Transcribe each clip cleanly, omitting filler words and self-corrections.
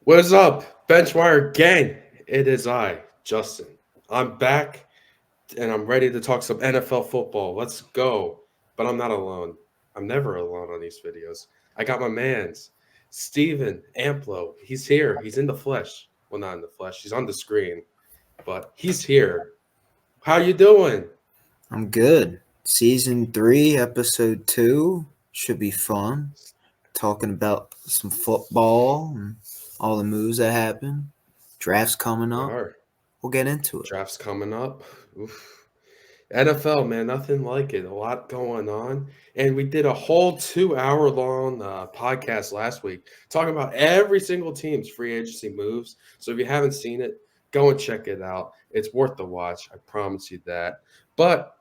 What is up, Benchwire gang? It is I, Justin. I'm back and I'm ready to talk some NFL football. Let's go. But I'm not alone. I'm never alone on these videos. I got my mans, Steven Amplo. He's here. He's in the flesh. Well, not in the flesh. He's on the screen, but he's here. How you doing? I'm good. Season 3, episode 2 should be fun. Talking about some football and all the moves that happen. Drafts coming We up. are. We'll get into it. Drafts coming up. Oof. NFL, man, nothing like it. A lot going on. And we did a whole 2 hour long podcast last week talking about every single team's free agency moves. So if you haven't seen it, go and check it out. It's worth the watch. I promise you that. But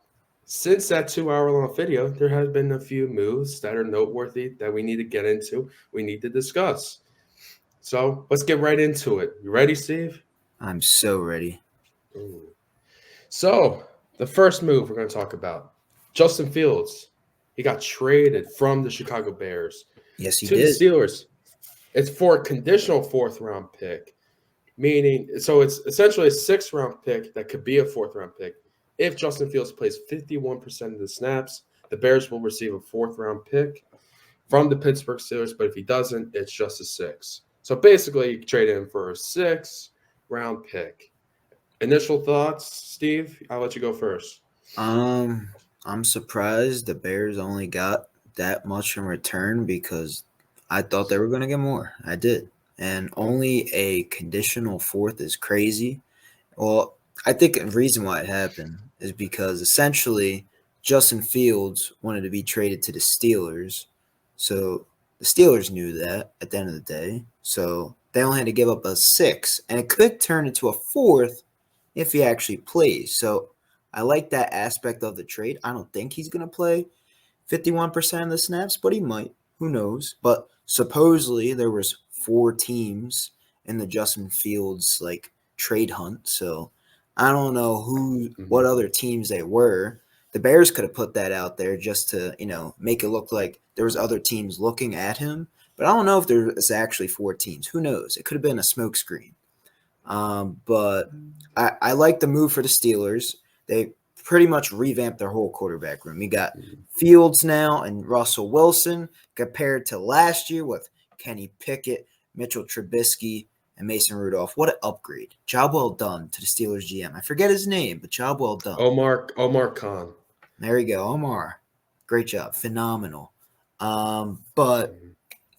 since that 2 hour long video, there has been a few moves that are noteworthy that we need to get into. We need to discuss. So let's get right into it. You ready, Steve? I'm so ready. Mm. So, the first move we're going to talk about Justin Fields. He got traded from the Chicago Bears Yes, he to the did. Steelers. It's for a conditional fourth round pick, meaning, so it's essentially a sixth round pick that could be a fourth round pick. If Justin Fields plays 51% of the snaps, the Bears will receive a fourth round pick from the Pittsburgh Steelers, but if he doesn't, it's just a six. So basically, you trade him for a six-round pick. Initial thoughts, Steve? I'll let you go first. Um, I'm surprised the Bears only got that much in return because I thought they were going to get more. I did. And only a conditional fourth is crazy. Well, I think the reason why it happened is because essentially Justin Fields wanted to be traded to the Steelers. So the Steelers knew that at the end of the day. So they only had to give up a six, and it could turn into a fourth if he actually plays. So I like that aspect of the trade. I don't think he's going to play 51% of the snaps, but he might. Who knows? But supposedly there was four teams in the Justin Fields trade hunt. So I don't know what Mhm. other teams they were. The Bears could have put that out there just to, make it look like there was other teams looking at him. But I don't know if there was actually four teams. Who knows? It could have been a smokescreen. But I like the move for the Steelers. They pretty much revamped their whole quarterback room. You got Mhm. Fields now and Russell Wilson compared to last year with Kenny Pickett, Mitchell Trubisky, and Mason Rudolph. What an upgrade. Job well done to the Steelers GM. I forget his name, but job well done. Omar Khan. There you go, Omar. Great job. Phenomenal. But Mhm.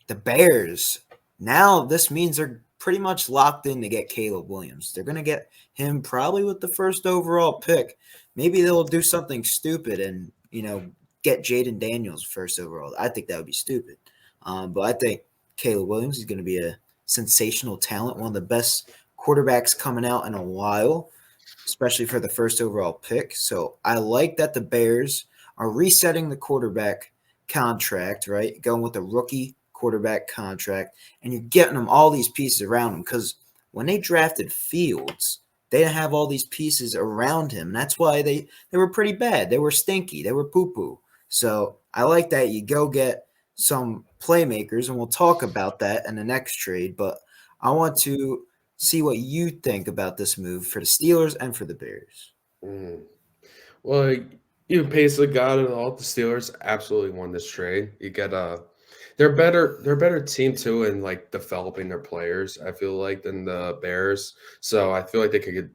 the Bears, now this means they're pretty much locked in to get Caleb Williams. They're going to get him probably with the first overall pick. Maybe they'll do something stupid and, get Jaden Daniels first overall. I think that would be stupid. But I think Caleb Williams is going to be a sensational talent, one of the best quarterbacks coming out in a while, especially for the first overall pick. So I like that the Bears are resetting the quarterback contract, right? Going with a rookie quarterback contract, and you're getting them all these pieces around him because when they drafted Fields, they didn't have all these pieces around him. And that's why they were pretty bad. They were stinky. They were poo poo. So I like that you go get some playmakers, and we'll talk about that in the next trade. But I want to see what you think about this move for the Steelers and for the Bears. Mhm. Well, you basically got it all. The Steelers absolutely won this trade. You get they're a better team too in like developing their players. I feel like than the Bears. So I feel like they could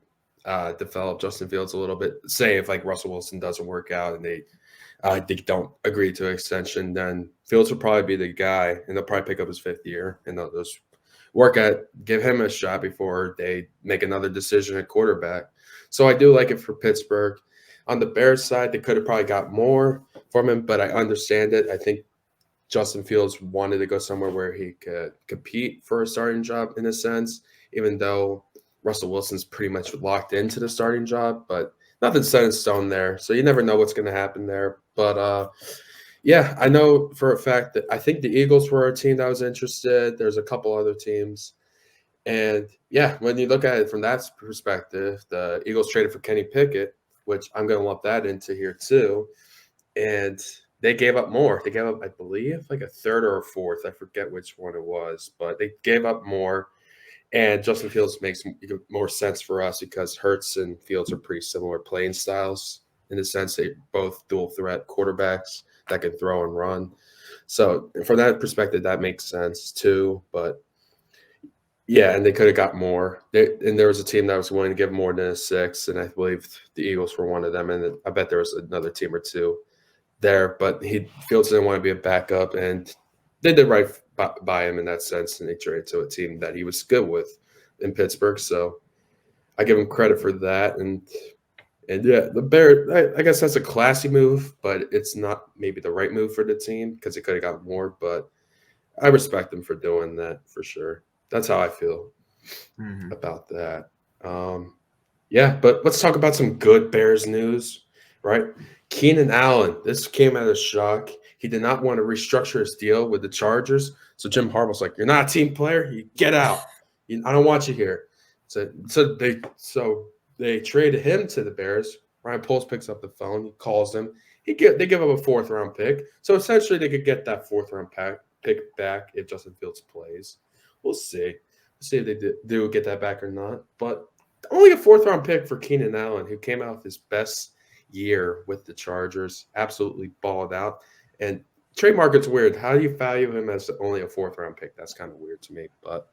develop Justin Fields a little bit. Say if like Russell Wilson doesn't work out and they don't agree to an extension, then Fields will probably be the guy, and they'll probably pick up his fifth year, and they'll just give him a shot before they make another decision at quarterback. So I do like it for Pittsburgh. On the Bears side, they could have probably got more from him, but I understand it. I think Justin Fields wanted to go somewhere where he could compete for a starting job in a sense, even though Russell Wilson's pretty much locked into the starting job, but nothing's set in stone there. So you never know what's going to happen there. But yeah, I know for a fact that I think the Eagles were a team that was interested. There's a couple other teams. And yeah, when you look at it from that perspective, the Eagles traded for Kenny Pickett, which I'm going to lump that into here too. And they gave up more. They gave up, I believe, like a third or a fourth. I forget which one it was, but they gave up more. And Justin Fields makes more sense for us because Hurts and Fields are pretty similar playing styles in the sense they both dual threat quarterbacks that can throw and run. So from that perspective, that makes sense too. But yeah, and they could have got more. And there was a team that was willing to give more than a six, and I believe the Eagles were one of them. And I bet there was another team or two there, but he Fields didn't want to be a backup, and they did right by him in that sense, and they traded to a team that he was good with in Pittsburgh. So I give him credit for that, and yeah, the Bear. I guess that's a classy move, but it's not maybe the right move for the team because he could have got more. But I respect him for doing that for sure. That's how I feel Mhm. about that. Um, yeah, but let's talk about some good Bears news, right? Keenan Allen, this came as a shock. He did not want to restructure his deal with the Chargers. So Jim Harbaugh's like, "You're not a team player. You get out. I don't want you here." So they traded him to the Bears. Ryan Poles picks up the phone. He calls them. They give up a fourth round pick. So essentially, they could get that fourth round pick back if Justin Fields plays. We'll see. We'll see if they do get that back or not. But only a fourth round pick for Keenan Allen, who came out with his best year with the Chargers, absolutely balled out. And trade market's weird. How do you value him as only a fourth round pick? That's kind of weird to me. But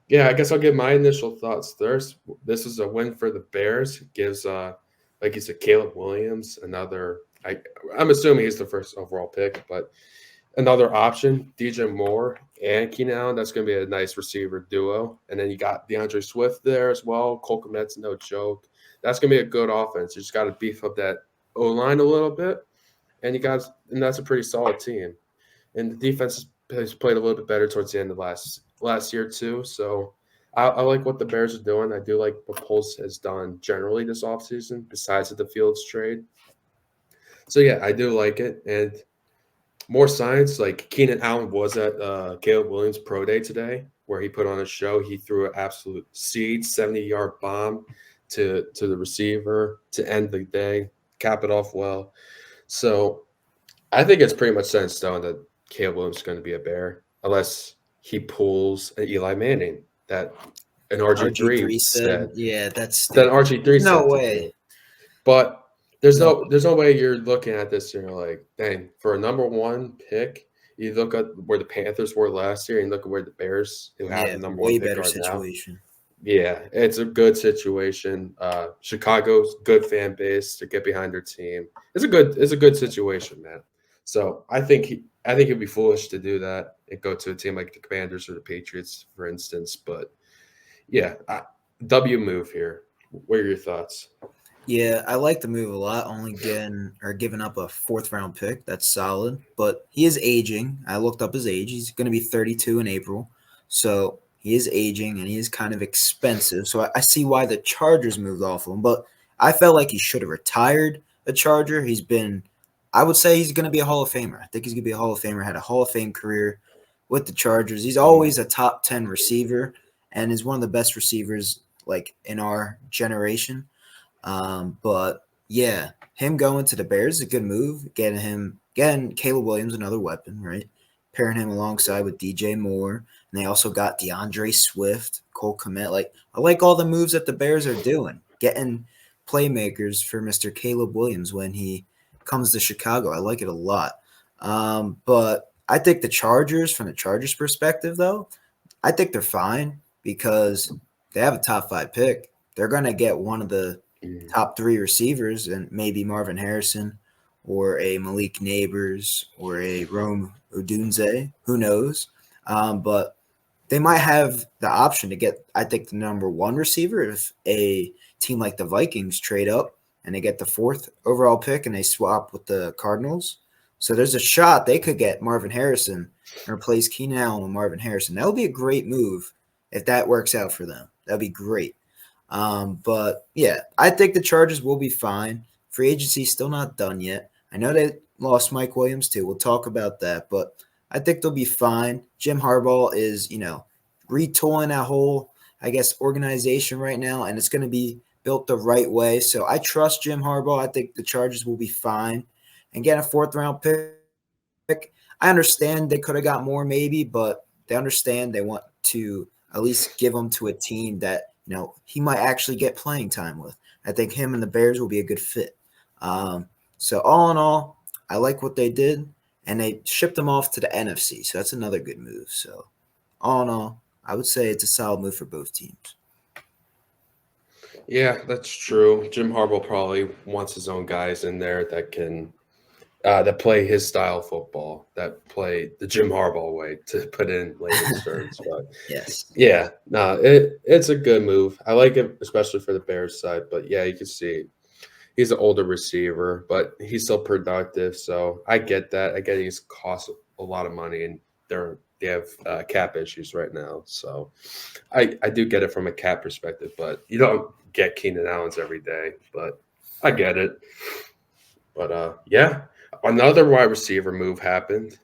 yeah, I guess I'll give my initial thoughts first. This is a win for the Bears. It gives, like you said, Caleb Williams another. I'm assuming he's the first overall pick, but another option, DJ Moore and Keenan Allen. That's going to be a nice receiver duo. And then you got DeAndre Swift there as well. Cole Kmet's no joke. That's going to be a good offense. You just got to beef up that O line a little bit, and that's a pretty solid team. And the defense has played a little bit better towards the end of last year too. So I like what the Bears are doing. I do like what Pulse has done generally this offseason, besides the Fields trade. So yeah, I do like it. And more science, like Keenan Allen was at Caleb Williams' pro day today, where he put on a show. He threw an absolute seed 70-yard bomb to the receiver to end the day, cap it off well. So I think it's pretty much set in stone that Caleb Williams is going to be a Bear, unless he pulls an Eli Manning that an RG3 RG3 said, said yeah, that's that stupid. RG3 There's no said to way. do. But there's No. no way you're looking at this and you're like, dang, for a number one pick, you look at where the Panthers were last year and look at where the Bears, who have Yeah, the number one way pick, better are now. situation. Yeah, it's a good situation. Chicago's good fan base to get behind their team. It's a good situation, man. So I think it'd be foolish to do that and go to a team like the Commanders or the Patriots, for instance. But yeah, W move here. What are your thoughts? Yeah, I like the move a lot. Only giving up a fourth round pick. That's solid. But he is aging. I looked up his age. He's going to be 32 in April. So he is aging and he is kind of expensive. So I see why the Chargers moved off of him. But I felt like he should have retired a Charger. I would say he's going to be a Hall of Famer. I think he's going to be a Hall of Famer. Had a Hall of Fame career with the Chargers. He's always a top 10 receiver and is one of the best receivers like in our generation. But yeah, him going to the Bears is a good move. Getting Caleb Williams another weapon, right? Pairing him alongside with DJ Moore, and they also got DeAndre Swift, Cole Kmet. Like I like all the moves that the Bears are doing, getting playmakers for Mr. Caleb Williams when he comes to Chicago. I like it a lot. But I think from the Chargers perspective, though, I think they're fine because they have a top 5 pick. They're gonna get one of the Mm. top 3 receivers and maybe Marvin Harrison or a Malik Neighbors or a Rome Odunze. Who knows? But they might have the option to get, I think, the number 1 receiver if a team like the Vikings trade up and they get the 4th overall pick and they swap with the Cardinals. So there's a shot they could get Marvin Harrison and replace Keenan Allen with Marvin Harrison. That would be a great move if that works out for them. That'd be great. But yeah, I think the Chargers will be fine. Free agency still not done yet. I know they lost Mike Williams too. We'll talk about that, but I think they'll be fine. Jim Harbaugh is, retooling that whole, I guess, organization right now, and it's going to be built the right way. So I trust Jim Harbaugh. I think the Chargers will be fine. And get a 4th round pick. I understand they could have got more maybe, but they understand they want to At least give him to a team that he might actually get playing time with. I think him and the Bears will be a good fit. So all in all, I like what they did, and they shipped him off to the NFC. So that's another good move. So all in all, I would say it's a solid move for both teams. Yeah, that's true. Jim Harbaugh probably wants his own guys in there that play his style of football, that play the Jim Harbaugh way, to put in layman's terms. But Yes. yeah, no, it's a good move. I like it, especially for the Bears side. But yeah, you can see he's an older receiver, but he's still productive. So I get that. I get he's cost a lot of money, and they have cap issues right now. So I do get it from a cap perspective, but you don't get Keenan Allen's every day. But I get it. But yeah, another wide receiver move happened.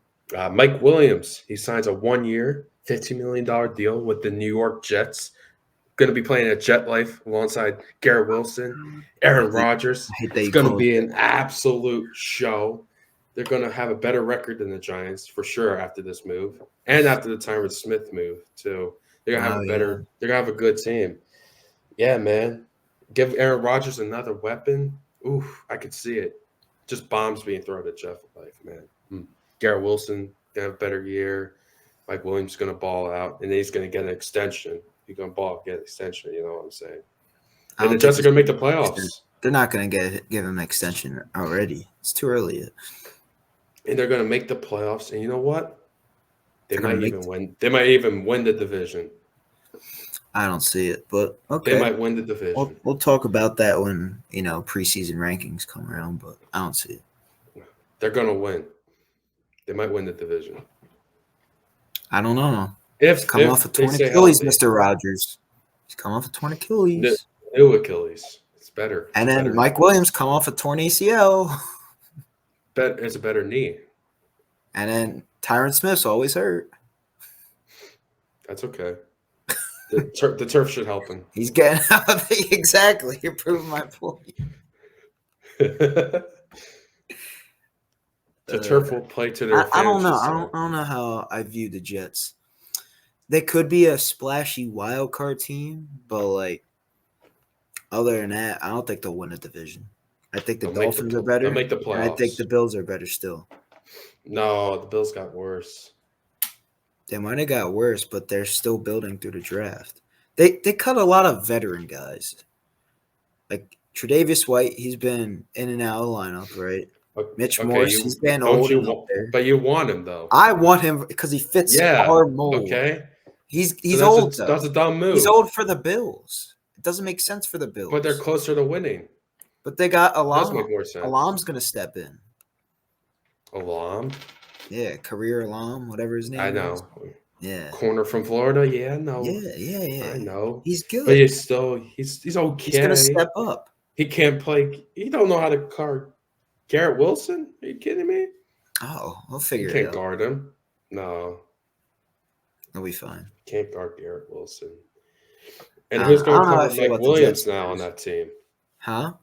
Mike Williams, he signs a 1 year, $15 million deal with the New York Jets. Going to be playing at Jet Life alongside Garrett Wilson, Aaron I Rodgers. hate that It's you going to called be an absolute show. They're going to have a better record than the Giants for sure after this move, and after the Tyron Smith move too. They're gonna have Oh, a yeah. better. They're gonna have a good team. Yeah, man. Give Aaron Rodgers another weapon. Oof, I could see it. Just bombs being thrown at Jeff Life, man. Garrett Wilson gonna have a better year. Mike Williams gonna ball out, and he's gonna get an extension. He's gonna ball, get an extension. You know what I'm saying? I And the don't think Jets are gonna make the playoffs, they're not going to give him an extension already. It's too early yet. and they're gonna make the playoffs. And you know what? They They're going might to make. even win. They might even win the division. I don't see it, but They okay. might win the division. We'll talk about that when preseason rankings come around. But I don't see it. They're gonna win. They might win the division. I don't know. He's If coming off a they torn stay Achilles, healthy. Mr. Rogers. He's coming off a torn New, Achilles. new Achilles. It's better. And It's then better. Mike Williams come off a torn ACL. It's a better knee. And then Tyron Smith's always hurt. That's okay. The turf should help him. He's getting out of it. Exactly. You're proving my point. The turf will play to their advantage. I don't know. I don't know how I view the Jets. They could be a splashy wild card team, but other than that, I don't think they'll win a division. I think the Dolphins are better. They'll make the And I think playoffs. the Bills are better still. No, the Bills got worse. They might have got worse, but they're still building through the draft. They cut a lot of veteran guys. Like Tre'Davious White, he's been in and out of the lineup, right? Mitch Morse, he's been old and up there. But you want him though. I want him because he fits our mold. Okay. He's So old though. That's a dumb move. He's old for the Bills. It doesn't make sense for the Bills. But they're closer to winning. But they got Does Alam. make more sense. Alam's gonna step in. Alam? Yeah, career Alam, whatever his name is. I know. Yeah. Corner from Florida. Yeah, no. Yeah. I know. He's good. But he's okay. He's gonna step up. He can't play. He don't know how to guard Garrett Wilson. Are you kidding me? Oh, we'll figure You it can't out. guard him. No, He'll be fine. can't guard Garrett Wilson. And who's going to cover Mike Williams now on that team? Huh?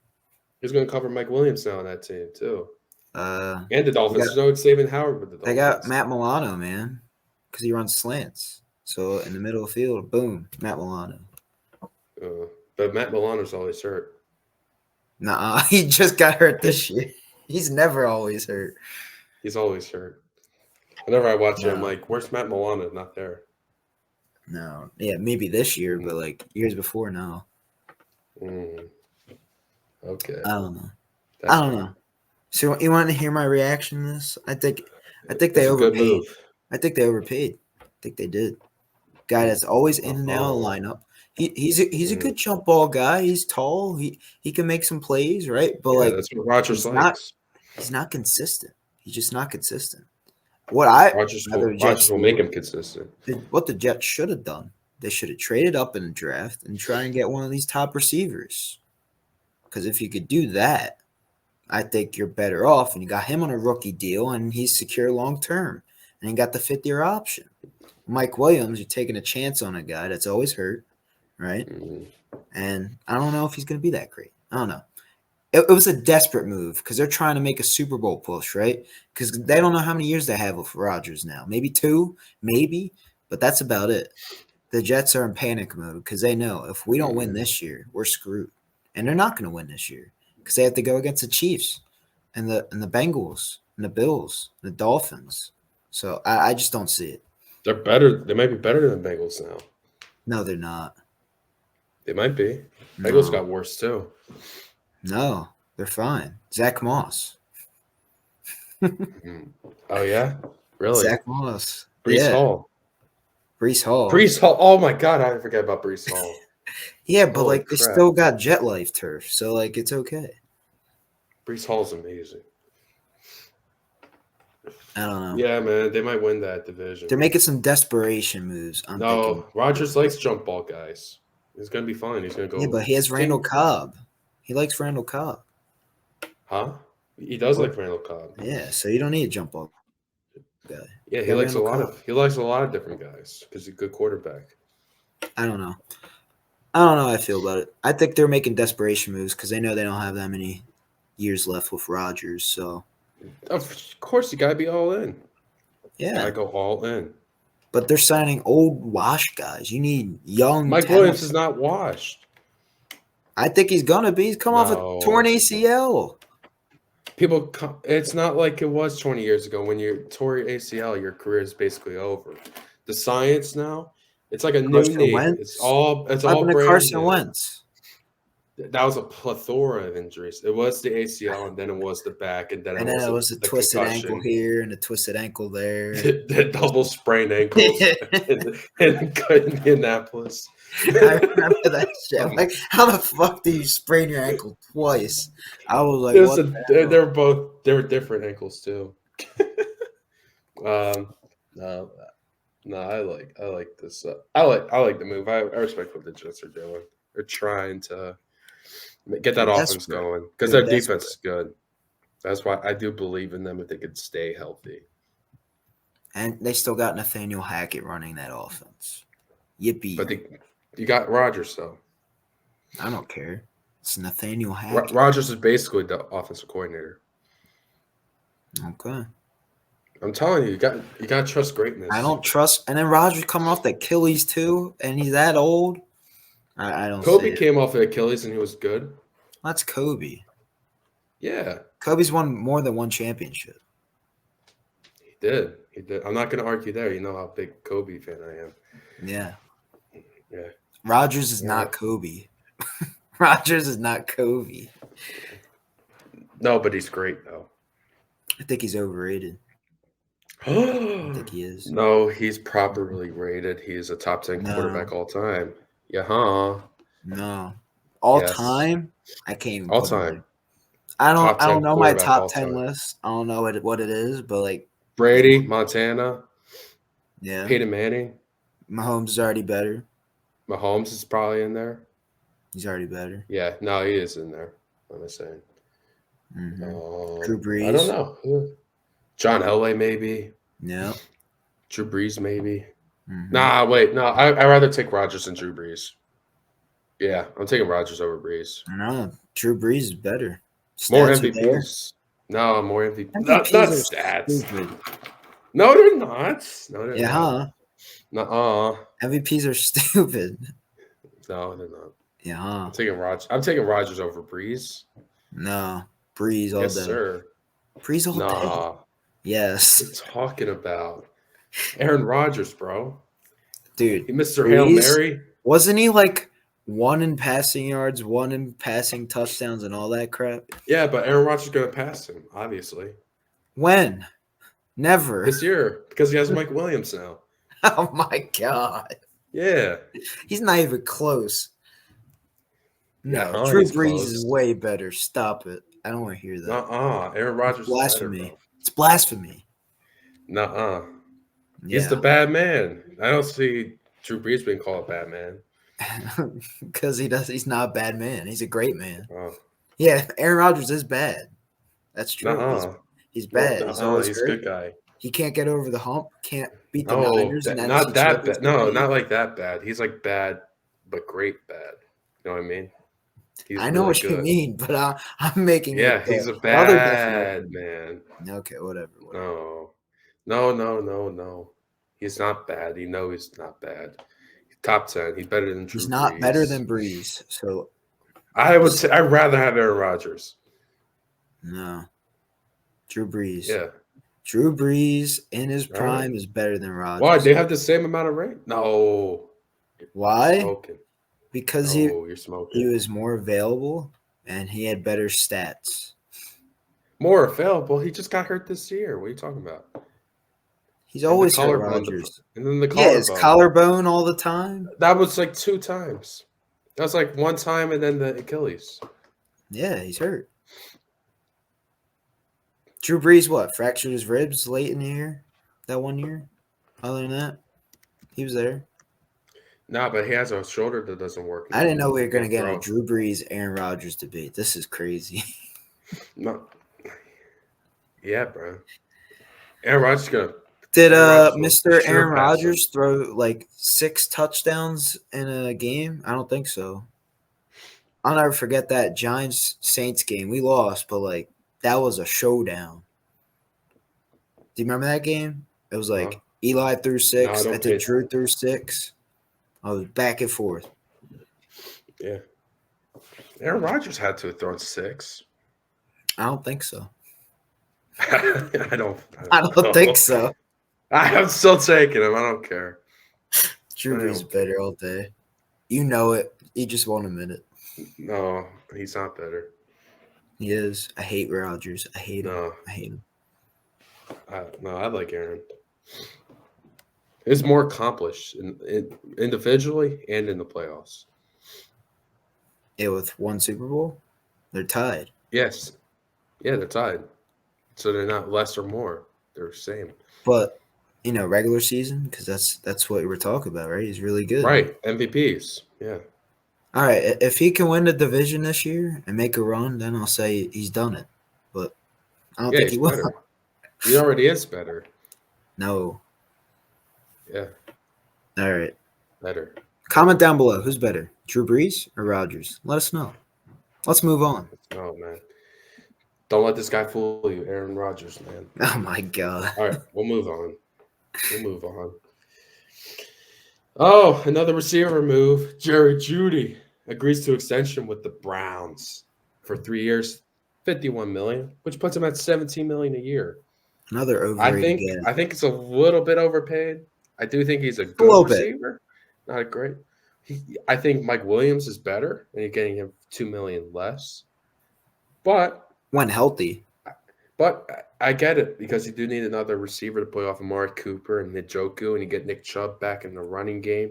Who's going to cover Mike Williams now on that team too? And the Dolphins. There's no Xavier Howard with the Dolphins. They got Matt Milano, man, because he runs slants. So in the middle of the field, boom, Matt Milano. But Matt Milano's always hurt. Nah, he just got hurt this year. He's never always hurt. He's always hurt. Whenever I watch him, I'm like, where's Matt Milano? Not there. No. Yeah, maybe this year, but years before, no. Okay. I don't know. I don't know. So you want to hear my reaction to this? I think they overpaid. I think they overpaid. I think they did. Guy that's always in and out of the lineup. He's a good jump ball guy. He's tall. He can make some plays, right? But that's what Rodgers likes. He's not consistent. He's just not consistent. Rodgers will make him consistent. What the Jets should have done, they should have traded up in the draft and try and get one of these top receivers. Because if you could do that, I think you're better off. And you got him on a rookie deal, and he's secure long term. And you got the fifth-year option. Mike Williams, you're taking a chance on a guy that's always hurt, right? And I don't know if he's going to be that great. I don't know. It was a desperate move because they're trying to make a Super Bowl push, right? Because they don't know how many years they have with Rodgers now. Maybe 2, maybe, but that's about it. the Jets are in panic mode because they know if we don't win Mm. this year, we're screwed, and they're not going to win this year because they have to go against the Chiefs and the Bengals and the Bills, and the Dolphins. So I just don't see it. They're better. They might be better than the Bengals now. No, they're not. They might be. Bengals No, got worse too. no, they're fine. Zach Moss. Mm. Oh yeah, really? Zach Moss. Brees Yeah, Hall. Brees Hall. Brees Hall. Oh my God, I forget about Brees Hall. Yeah, but Holy like they crap. still got Jet Life turf, so like it's okay. Brees Hall's amazing. I don't know. Yeah, man, they might win that division. They're making some desperation moves. I'm thinking. No, Rodgers likes jump ball guys. He's gonna be fine. He's gonna go. Yeah, but he has Randall Cobb. He likes Randall Cobb. Huh? He does like Randall Cobb. Yeah, so you don't need a jump ball guy. Yeah, he Get likes Randall Cobb. he likes a lot of different guys because he's a good quarterback. I don't know. I don't know how I feel about it. I think they're making desperation moves because they know they don't have that many years left with Rodgers. So Of course, you gotta be all in. yeah, Gotta go all in. but they're signing old washed guys. You need young. Mike Williams is not washed. I think he's gonna be. He's come off a torn ACL. It's not like it was 20 years ago when you tore your ACL, your career is basically over. The science now, it's like a Carson new knee. Wentz? It's all What happened to brand Carson new. Wentz? That was a plethora of injuries. It was the ACL, and then it was the back, and then And then it was a the twisted concussion. ankle here and a twisted ankle there. The double sprained ankles in Indianapolis. I remember that shit. I'm like, how the fuck do you sprain your ankle twice? I was like, they were different ankles too. No, I like this. I like the move. I respect what the Jets are doing. They're trying to get that They're offense desperate. going because They're their defense is good. That's why I do believe in them if they could stay healthy. And they still got Nathaniel Hackett running that offense. Yippee. But you got Rodgers though. I don't care. It's Nathaniel Hackett. Rodgers is basically the offensive coordinator. Okay. I'm telling you, you got to trust greatness. I don't trust. And then Rodgers coming off the Achilles too, and he's that old. I don't. Kobe came off of Achilles and he was good. That's Kobe. Yeah, Kobe's won more than one championship. he did. I'm not going to argue there. You know how big Kobe fan I am. Yeah. Yeah. Rodgers is not Kobe. Rodgers is not Kobe. No, but he's great though. I think he's overrated. I think he is. No, he's properly rated. He is a top 10 quarterback all time. Yeah, huh? No. All time? I can't even all time. I don't know my top 10 time. list. I don't know what it is, but like Brady, Montana, yeah. Peyton Manning. Mahomes is already better. Mahomes is probably in there. He's already better. Yeah, no, he is in there. I'm saying. Mm-hmm. Drew Brees. I don't know. John Elway, maybe. Yeah. Drew Brees, maybe. Mm-hmm. Nah, wait. No, I'd rather take Rodgers than Drew Brees. Yeah, I'm taking Rodgers over Brees. No, Drew Brees is better. More MVPs. No, more MVP. Not stats. Stupid. No, they're not. No, they're not. Huh? Nuh-uh. MVPs are stupid. No, they're not. Yeah. Huh? I'm taking Rodgers over Brees. No, Brees all yes, day. Yes, sir. Brees all day. Yes. What are you talking about? Aaron Rodgers, bro. Dude. He missed Hail Mary. Wasn't he like 1 in passing yards, 1 in passing touchdowns, and all that crap? Yeah, but Aaron Rodgers is going to pass him, obviously. When? Never. This year, because he has Mike Williams now. Oh, my God. Yeah. He's not even close. No, yeah, Drew Brees is way better. Stop it. I don't want to hear that. Aaron Rodgers blasphemy. is better, bro. It's blasphemy. Nuh-uh. Yeah. He's the bad man. I don't see Drew Brees being called a bad man. Because he's not a bad man. He's a great man. Oh. Yeah, Aaron Rodgers is bad. That's true. Nuh-uh. He's bad. He's a good guy. He can't get over the hump. Can't beat the Niners. Not that bad. No, not like that bad. He's like bad, but great bad. You know what I mean? I know what you mean, but I'm making it. Yeah, he's a bad man. Okay, whatever. No. He's not bad. You know he's not bad. top 10. He's better than He's Drew not better Brees. than Breeze. So I would say I'd rather have Aaron Rodgers. no, Drew Brees. Yeah. Drew Brees in his All right. prime is better than Why? Rodgers. They have the same amount of rank? No. You're Why? smoking. Because No, you're he smoking. was more available and he had better stats. More available. He just got hurt this year. What are you talking about? He's And the always hurt collarbone. Rodgers. And then the Yeah, his collarbone. collarbone all the time. That was like 2 times. That was like 1 time and then the Achilles. Yeah, he's hurt. Drew Brees, what? Fractured his ribs late in the year? That 1 year? Other than that, he was there. Nah, but he has a shoulder that doesn't work. I didn't know we were going to get Bro. a Drew Brees, Aaron Rodgers debate. This is crazy. No. Yeah, bro. Aaron Rodgers gonna. Did Aaron Rodgers will for Mr. sure Aaron pass him. Rodgers throw like 6 touchdowns in a game? I don't think so. I'll never forget that Giants Saints game. We lost, but like that was a showdown. Do you remember that game? It was like Eli threw 6. don't I think pay- Drew threw 6. I was back and forth. Yeah. Aaron Rodgers had to have thrown 6. I don't think so. I don't don't think so. I'm still taking him. I don't care. Drew I Brees don't better all day. You know it. You just won't admit it. No, he's not better. He is. I hate Rodgers. I hate him. No, I hate him. I like Aaron. He's more accomplished individually and in the playoffs. Yeah, with 1 Super Bowl, they're tied. Yes. Yeah, they're tied. So they're not less or more. They're the same. But regular season, because that's what we're talking about, right? He's really good. Right. MVPs. Yeah. All right. If he can win the division this year and make a run, then I'll say he's done it. But I don't think he's he will. better. He already is better. No. Yeah. All right. Better. Comment down below. Who's better, Drew Brees or Rodgers? Let us know. Let's move on. Oh, man. Don't let this guy fool you, Aaron Rodgers, man. Oh, my God. All right, we'll move on. Oh, another receiver move. Jerry Jeudy agrees to extension with the Browns for 3 years, $51 million, which puts him at $17 million a year. Another overrated guy. I think it's a little bit overpaid. I do think he's a little good bit. receiver, not a great. I think Mike Williams is better, and you're getting him $2 million less. But When healthy. I get it because you do need another receiver to play off Amari Cooper and Njoku, and you get Nick Chubb back in the running game.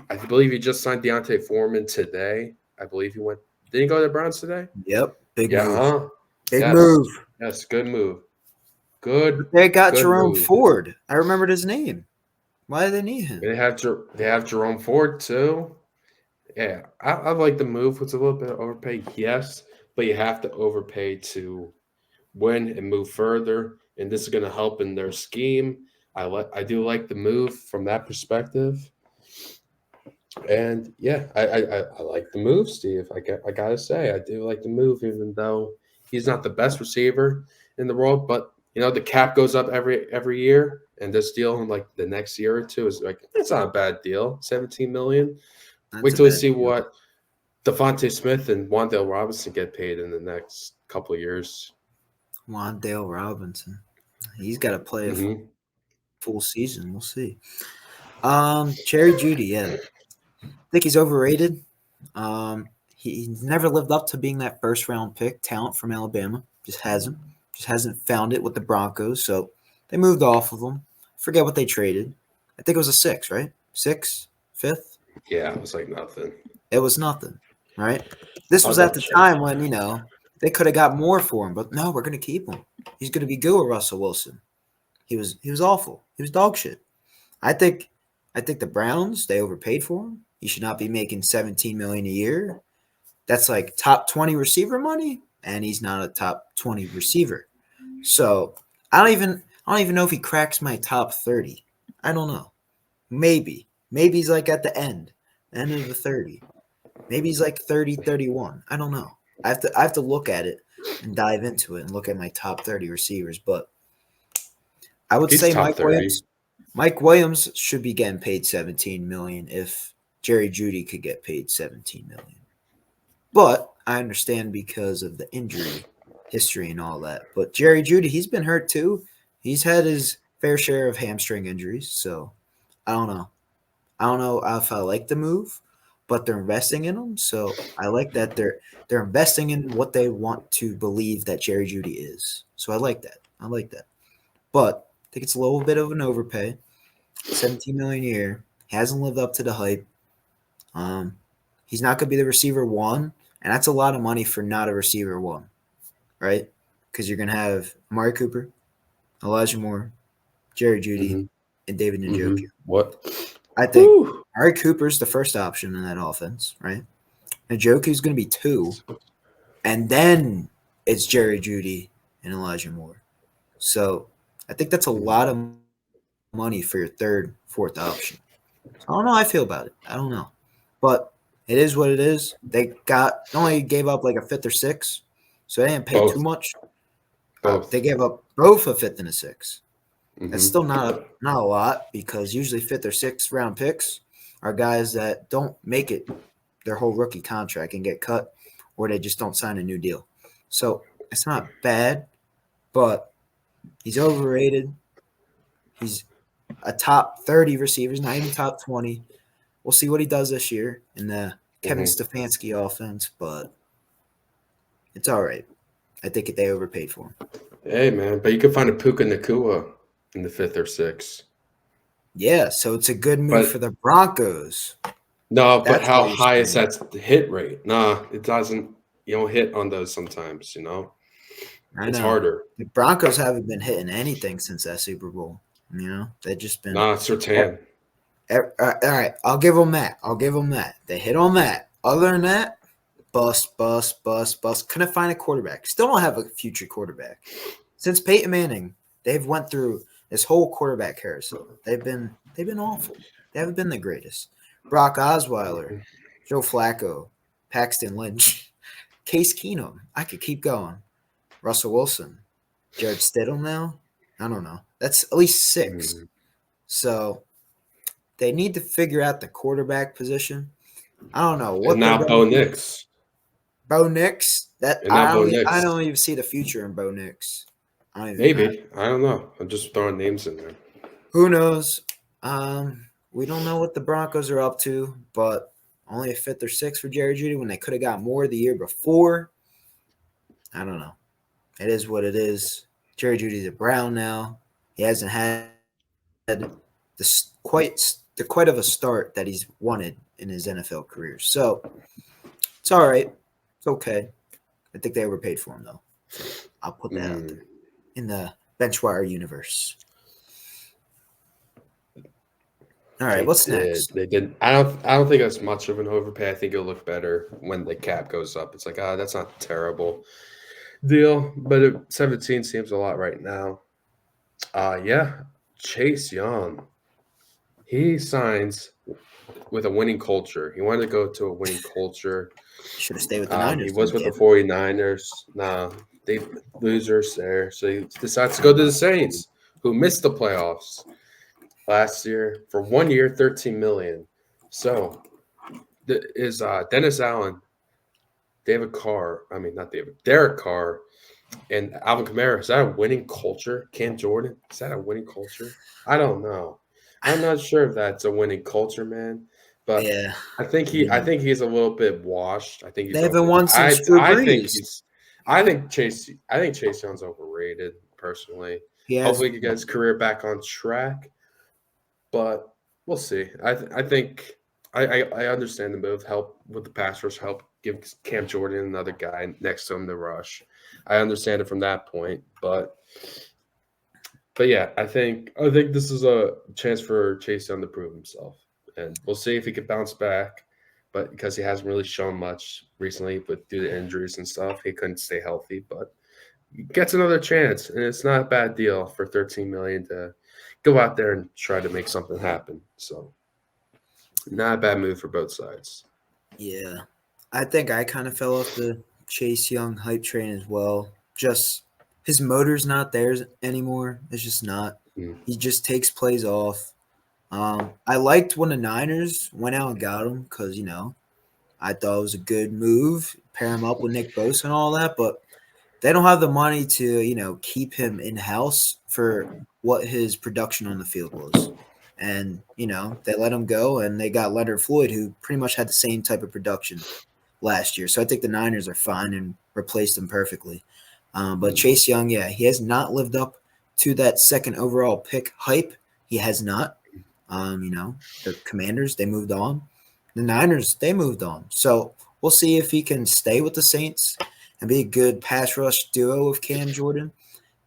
I believe he just signed Deontay Foreman today. I believe he went. Did he go to the Browns today? Yep. Big move. Huh? Big Yes. move. Yes, good move. Good. They got good Jerome move. Ford. I remembered his name. Why do they need him? They have Jerome Ford too. Yeah, I like the move. It's a little bit overpaid, yes, but you have to overpay to win and move further, and this is going to help in their scheme. I do like the move from that perspective, and yeah, I like the move, Steve. I gotta say I do like the move, even though he's not the best receiver in the world. But the cap goes up every year, and this deal in like the next year or two is like it's not a bad deal. $17 million. That's Wait a till we bad see deal. what Devontae Smith and Wan'Dale Robinson get paid in the next couple of years. Wan'Dale Robinson. He's got to play a Mm-hmm. full season. We'll see. Jerry Jeudy, yeah. I think he's overrated. He's never lived up to being that first round pick talent from Alabama. Just hasn't found it with the Broncos. So they moved off of him. Forget what they traded. I think it was a 6, right? 6, 5th. Yeah, it was like nothing. It was nothing, right? This was I'll at the double check. time when they could have got more for him, but no, we're gonna keep him. He's gonna be good with Russell Wilson. He was awful. He was dog shit. I think the Browns, they overpaid for him. He should not be making $17 million a year. That's like top 20 receiver money, and he's not a top 20 receiver. So I don't even know if he cracks my top 30. I don't know. Maybe he's like at the end of the 30. Maybe he's like 30, 31. I don't know. I have to look at it and dive into it and look at my top 30 receivers. But I would He's say top 30. Mike Williams should be getting paid $17 million if Jerry Jeudy could get paid $17 million. But I understand because of the injury history and all that. But Jerry Jeudy, he's been hurt too. He's had his fair share of hamstring injuries. So I don't know. I don't know if I like the move, but they're investing in him. So I like that they're investing in what they want to believe that Jerry Jeudy is. So I like that. I like that. But I think it's a little bit of an overpay. 17 million a year. Hasn't lived up to the hype. He's not going to be the receiver one, and that's a lot of money for not a receiver one, right? Because you're going to have Amari Cooper, Elijah Moore, Jerry Jeudy, Mm-hmm. and David Mm-hmm. Njoku. What? I think Woo! Amari Cooper's the first option in that offense, right? Njoku's going to be two, and then it's Jerry Jeudy and Elijah Moore. So I think that's a lot of money for your third, fourth option. So I don't know how I feel about it. I don't know. But it is what it is. They only gave up like a fifth or sixth, so they didn't pay too Both. much. Both. They gave up both a fifth and a sixth. Mm-hmm. That's still not a lot because usually fifth or sixth round picks are guys that don't make it their whole rookie contract and get cut, or they just don't sign a new deal. So it's not bad, but he's overrated. He's a top 30 receivers, not even top 20. We'll see what he does this year in the Kevin Stefanski offense, but it's all right. I think they overpaid for him. Hey, man, but you could find a Puka Nakua in the fifth or sixth. Yeah, so it's a good move for the Broncos. No, but That's how what you're high is saying. that hit rate? Nah, it doesn't. You don't hit on those sometimes, you know? I It's know. harder. The Broncos haven't been hitting anything since that Super Bowl. You know, they've just been. Nah, Surtain. All right, I'll give them that. They hit on that. Other than that, bust. Couldn't find a quarterback. Still don't have a future quarterback. Since Peyton Manning, they've went through this whole quarterback carousel. They've been awful. They haven't been the greatest. Brock Osweiler, Joe Flacco, Paxton Lynch, Case Keenum. I could keep going. Russell Wilson, Jared Stidham now. I don't know. That's at least 6. Mm. So they need to figure out the quarterback position. I don't know what And they're now going Bo to do. Nix. Bo Nix. And now Bo Nix. I don't even see the future in Bo Nix. Maybe. I don't know. I'm just throwing names in there. Who knows? We don't know what the Broncos are up to, but only a fifth or sixth for Jerry Jeudy when they could have got more the year before. I don't know. It is what it is. Jerry Jeudy's a Brown now. He hasn't had quite of a start that he's wanted in his NFL career. So it's all right. It's okay. I think they overpaid for him though. So I'll put that out there in the Benchwire universe. All right, what's next? They did. I don't think it's much of an overpay. I think it'll look better when the cap goes up. It's like, that's not terrible deal, but 17 seems a lot right now. Yeah, Chase Young. He signs with a winning culture. He wanted to go to a winning culture. Should have stayed with the Niners. He was with the 49ers. Nah, they losers there. So he decides to go to the Saints, who missed the playoffs last year for 1 year, $13 million. So is Dennis Allen, Derek Carr, and Alvin Kamara, is that a winning culture? Cam Jordan, is that a winning culture? I don't know. I'm not sure if that's a winning culture, man. But yeah, I think he's a little bit washed. I think he's they haven't won since Drew Brees. I think Chase Young's overrated, personally. Hopefully he gets his career back on track. But we'll see. I think I understand the move. Help with the pass rush. Help give Cam Jordan another guy next to him to rush. I understand it from that point, but yeah, I think this is a chance for Chase Young to prove himself, and we'll see if he can bounce back. But because he hasn't really shown much recently, but due to injuries and stuff, he couldn't stay healthy. But he gets another chance, and it's not a bad deal for $13 million to go out there and try to make something happen. So, not a bad move for both sides. Yeah, I think I kind of fell off the Chase Young hype train as well. Just his motor's not there anymore. It's just not. He just takes plays off. I liked when the Niners went out and got him because I thought it was a good move, pair him up with Nick Bosa and all that, but they don't have the money to keep him in house for what his production on the field was. And they let him go, and they got Leonard Floyd, who pretty much had the same type of production last year. So I think the Niners are fine and replaced him perfectly. But Chase Young, yeah, he has not lived up to that second overall pick hype. He has not. The Commanders, they moved on. The Niners, they moved on. So we'll see if he can stay with the Saints and be a good pass rush duo with Cam Jordan.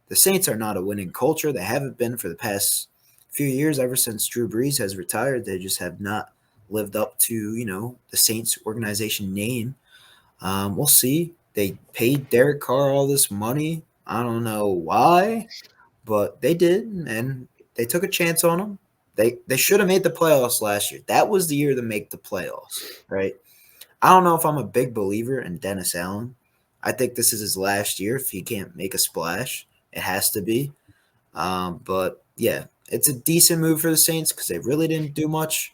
The Saints are not a winning culture. They haven't been for the past few years, ever since Drew Brees has retired. They just have not lived up to, the Saints organization name. We'll see. They paid Derek Carr all this money. I don't know why, but they did, and they took a chance on him. They should have made the playoffs last year. That was the year to make the playoffs, right? I don't know if I'm a big believer in Dennis Allen. I think this is his last year if he can't make a splash. It has to be. But yeah, it's a decent move for the Saints because they really didn't do much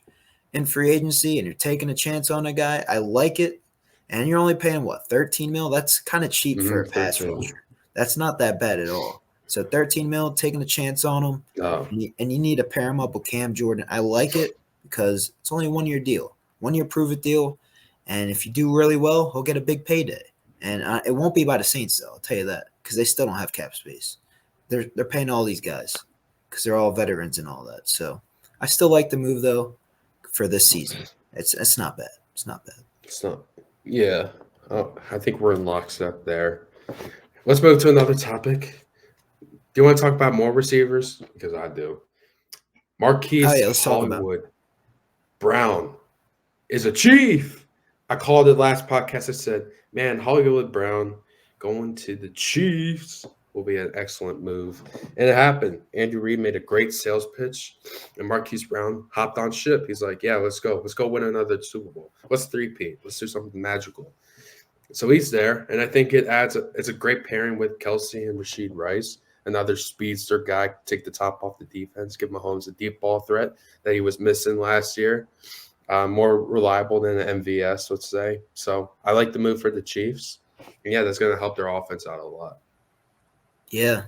in free agency, and you're taking a chance on a guy. I like it, and you're only paying what, 13 mil? That's kind of cheap for a pass 13. rusher. That's not that bad at all. So 13 mil, taking a chance on him, Oh, and you need to pair him up with Cam Jordan. I like it because it's only a 1 year deal, 1 year prove it deal, and if you do really well, he'll get a big payday. And it won't be by the Saints though. I'll tell you that because they still don't have cap space. They're paying all these guys because they're all veterans and all that. So I still like the move though for this season. It's not bad. It's not bad. it's not. Yeah. Oh, I think we're in lockstep there. Let's move to another topic. Do you want to talk about more receivers? Because I do. Oh Marquise yeah, let's talk about it. Hollywood Brown is a chief. I called it last podcast. I said, man, Hollywood Brown going to the Chiefs will be an excellent move. And it happened. Andrew Reid made a great sales pitch, and Marquise Brown hopped on ship. He's like, yeah, let's go. Let's go win another Super Bowl. Let's three-peat. Let's do something magical. So he's there, and I think it's a great pairing with Kelsey and Rashid Rice, another speedster guy, take the top off the defense, give Mahomes a deep ball threat that he was missing last year. More reliable than an MVS, let's say. So I like the move for the Chiefs. And yeah, that's going to help their offense out a lot. Yeah,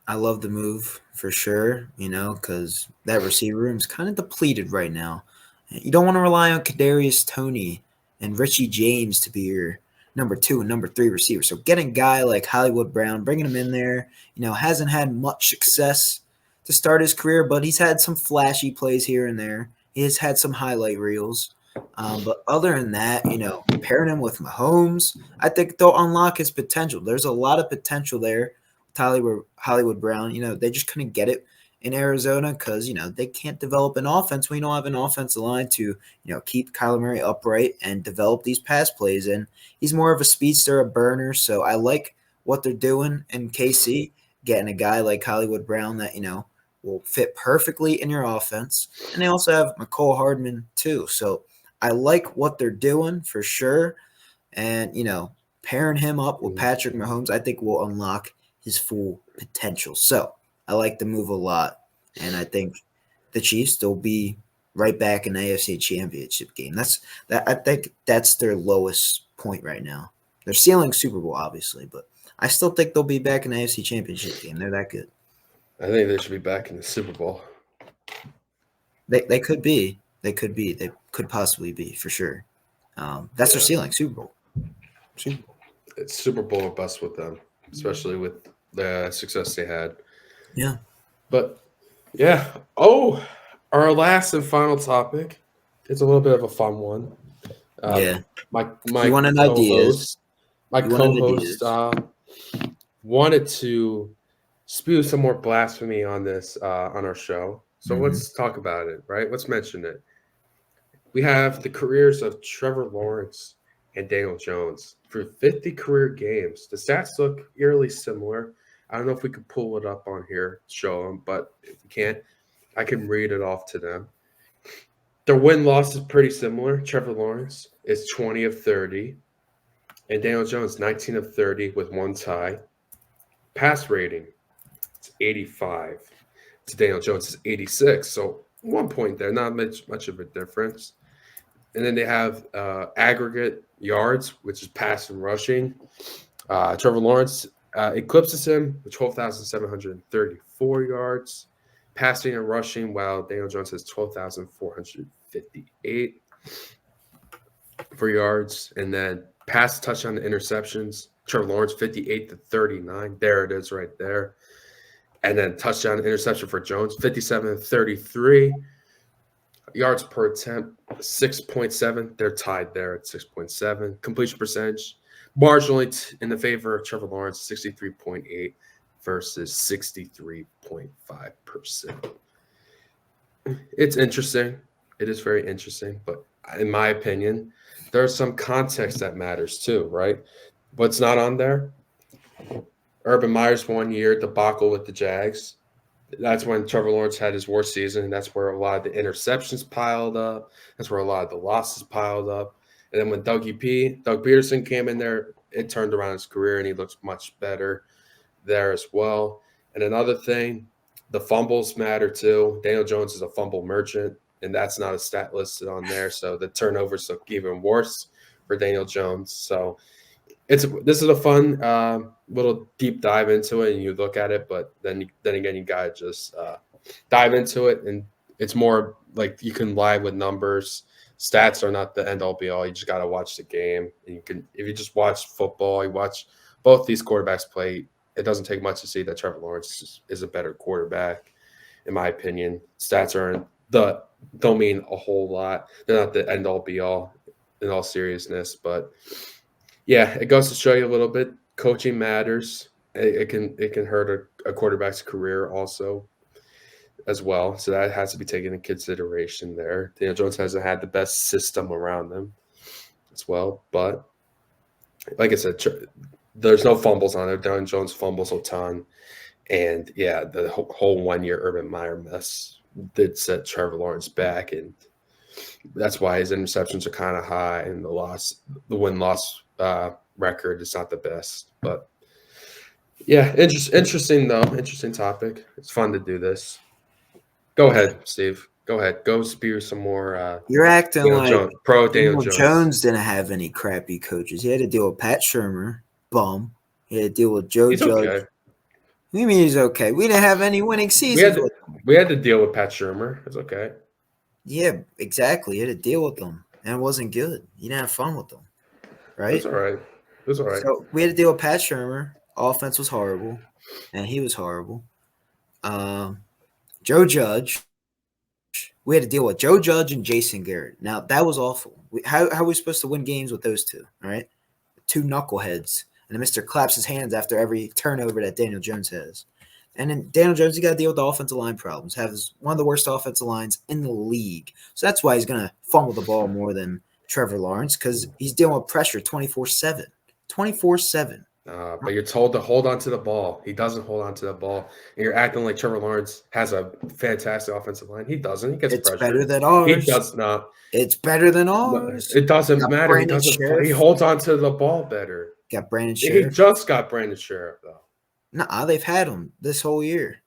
I love the move for sure. Because that receiver room is kind of depleted right now. You don't want to rely on Kadarius Toney and Richie James to be your number 2 and number 3 receiver. So getting a guy like Hollywood Brown, bringing him in there, hasn't had much success to start his career, but he's had some flashy plays here and there. He has had some highlight reels. But other than that, pairing him with Mahomes, I think they'll unlock his potential. There's a lot of potential there with Hollywood Brown. They just couldn't get it in Arizona because, they can't develop an offense. We don't have an offensive line to, keep Kyler Murray upright and develop these pass plays. And he's more of a speedster, a burner. So I like what they're doing in KC, getting a guy like Hollywood Brown that, will fit perfectly in your offense. And they also have McCole Hardman too. So I like what they're doing for sure. And, pairing him up with Patrick Mahomes, I think will unlock his full potential. So I like the move a lot. And I think the Chiefs will be right back in the AFC Championship game. I think that's their lowest point right now. They're ceiling Super Bowl, obviously, but I still think they'll be back in the AFC Championship game. They're that good. I think they should be back in the Super Bowl. They could be. They could be. They could possibly be for sure. That's their ceiling, Super Bowl. Super Bowl. It's Super Bowl or bust with them, especially with the success they had. Yeah. But yeah. Oh, our last and final topic. It's a little bit of a fun one. Yeah. My You wanted ideas. co-host wanted to spew some more blasphemy on this on our show. So let's talk about it, right? Let's mention it. We have the careers of Trevor Lawrence and Daniel Jones for 50 career games. The stats look eerily similar. I don't know if we could pull it up on here, show them, but if we can't, I can read it off to them. Their win-loss is pretty similar. Trevor Lawrence is 20 of 30, and Daniel Jones 19 of 30 with one tie. Pass rating, it's 85. To Daniel Jones is 86. So 1 point there, not much of a difference. And then they have aggregate yards, which is pass and rushing. Trevor Lawrence eclipses him with 12,734 yards, passing and rushing, while Daniel Jones has 12,458 for yards. And then pass, touchdown, to interceptions. Trevor Lawrence 58-39. There it is right there. And then touchdown, interception for Jones 57-33. Yards per attempt 6.7. They're tied there at 6.7. Completion percentage marginally in the favor of Trevor Lawrence, 63.8 versus 63.5%. It's interesting. It is very interesting, but in my opinion, there's some context that matters too, right? What's not on there? Urban Meyer's 1 year debacle with the Jags. That's when Trevor Lawrence had his worst season. And that's where a lot of the interceptions piled up. That's where a lot of the losses piled up. And then when Doug Peterson came in there, it turned around his career and he looks much better there as well. And another thing, the fumbles matter too. Daniel Jones is a fumble merchant, and that's not a stat listed on there. So the turnovers look even worse for Daniel Jones. So this is a fun little deep dive into it, and you look at it, but then again, you gotta just dive into it, and it's more like you can lie with numbers. Stats are not the end all be all. You just gotta watch the game, and if you just watch football, you watch both these quarterbacks play. It doesn't take much to see that Trevor Lawrence is a better quarterback, in my opinion. Stats don't mean a whole lot. They're not the end all be all in all seriousness, but yeah, it goes to show you a little bit. Coaching matters. It can hurt a quarterback's career also as well. So that has to be taken into consideration there. Daniel Jones hasn't had the best system around them as well. But like I said, there's no fumbles on there. Daniel Jones fumbles a ton. And yeah, the whole 1 year Urban Meyer mess did set Trevor Lawrence back. And that's why his interceptions are kind of high, and the win-loss record is not the best. But yeah, interesting though. Interesting topic. It's fun to do this. Go ahead, Steve. Go ahead. Go spew some more. You're acting Daniel like Jones, pro Daniel Daniel Jones. Jones didn't have any crappy coaches. He had to deal with Pat Shermer, bum. He had to deal with Joe He's Judge. okay. What do you mean he's okay? We didn't have any winning seasons with him. We had to deal with Pat Shermer. It's okay. Yeah, exactly. He had to deal with them, and it wasn't good. You didn't have fun with them, right? It's all right. It was all right. So we had to deal with Pat Shermer. Offense was horrible, and he was horrible. Joe Judge. We had to deal with Joe Judge and Jason Garrett. Now, that was awful. How are we supposed to win games with those two, all right? Two knuckleheads. And then Mr. claps his hands after every turnover that Daniel Jones has. And then Daniel Jones, you got to deal with the offensive line problems. Has one of the worst offensive lines in the league. So that's why he's going to fumble the ball more than Trevor Lawrence, because he's dealing with pressure 24/7. 24/7. But you're told to hold on to the ball. He doesn't hold on to the ball. And you're acting like Trevor Lawrence has a fantastic offensive line. He doesn't. He gets It's pressure. better than ours. He does not. It's better than ours. It doesn't matter. He Brandon doesn't. Sheriff. He holds on to the ball better. Got Brandon He Sheriff. just got Brandon Sheriff though. Nah, they've had him this whole year.